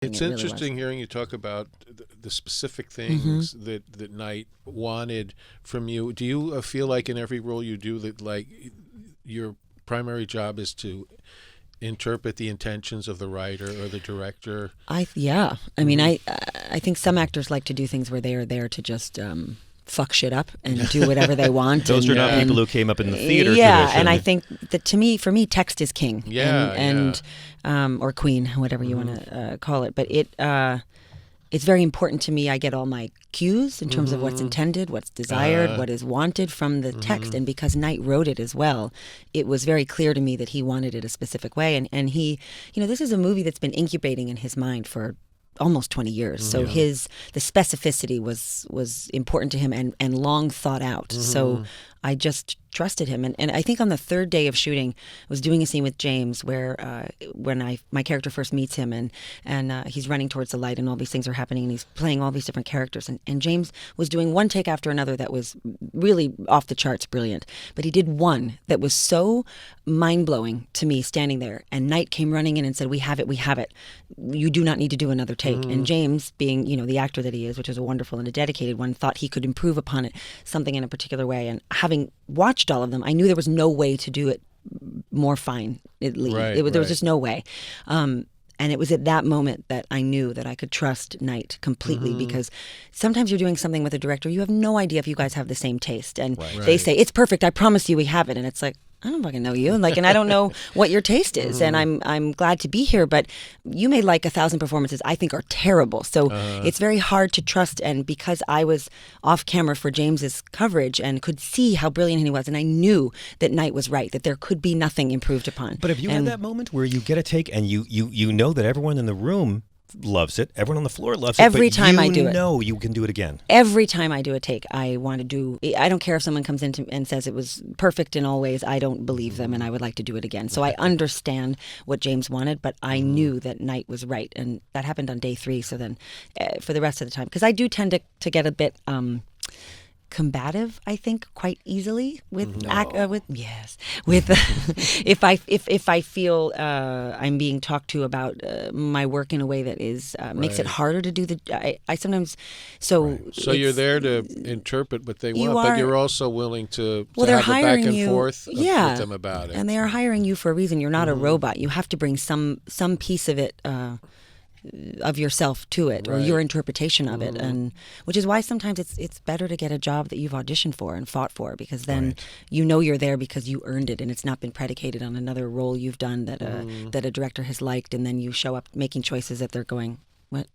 It's interesting hearing you talk about the specific things that Knight wanted from you. Do you feel like in every role you do that, like, your primary job is to interpret the intentions of the writer or the director? I mean, I think some actors like to do things where they are there to just fuck shit up and do whatever they want. Those are not people who came up in the theater Yeah, tradition. and I think that for me, text is king. Or queen, whatever you want to call it. But it's very important to me. I get all my cues in terms of what's intended, what's desired, what is wanted from the text. And because Knight wrote it as well, it was very clear to me that he wanted it a specific way. And he, this is a movie that's been incubating in his mind for almost 20 years. So the specificity was important to him and long thought out. So I just trusted him. And I think on the third day of shooting, I was doing a scene with James where when my character first meets him and he's running towards the light and all these things are happening and he's playing all these different characters. And James was doing one take after another that was really off the charts brilliant. But he did one that was so mind-blowing to me standing there. And Knight came running in and said, we have it. You do not need to do another take. And James, being, the actor that he is, which is a wonderful and a dedicated one, thought he could improve upon it, something in a particular way. And having watched all of them, I knew there was no way to do it more finely. There was just no way. And it was at that moment that I knew that I could trust Knight completely, because sometimes you're doing something with a director, you have no idea if you guys have the same taste. And they say, it's perfect, I promise you we have it. And it's like, I don't fucking know you, and I don't know what your taste is, and I'm glad to be here, but you may like 1,000 performances I think are terrible. So it's very hard to trust, and because I was off camera for James's coverage and could see how brilliant he was, and I knew that Knight was right, that there could be nothing improved upon. But have you had that moment where you get a take and you know that everyone in the room loves it, everyone on the floor loves it, every time I do it, you can do it again? Every time I do a take, I don't care if someone comes in and says it was perfect in all ways, I don't believe them, and I would like to do it again. So I understand what James wanted, but I knew that Knight was right, and that happened on day 3. So then for the rest of the time, because I do tend to get a bit combative, I think, quite easily with if I feel I'm being talked to about my work in a way that is makes it harder to do I sometimes so you're there to interpret what they want, but you're also willing to they're have a back hiring and forth with them about it. And they are hiring you for a reason. You're not a robot. You have to bring some piece of it of yourself to it, or your interpretation of it, and which is why sometimes it's better to get a job that you've auditioned for and fought for, because then you're there because you earned it, and it's not been predicated on another role you've done that a director has liked, and then you show up making choices that they're going, what?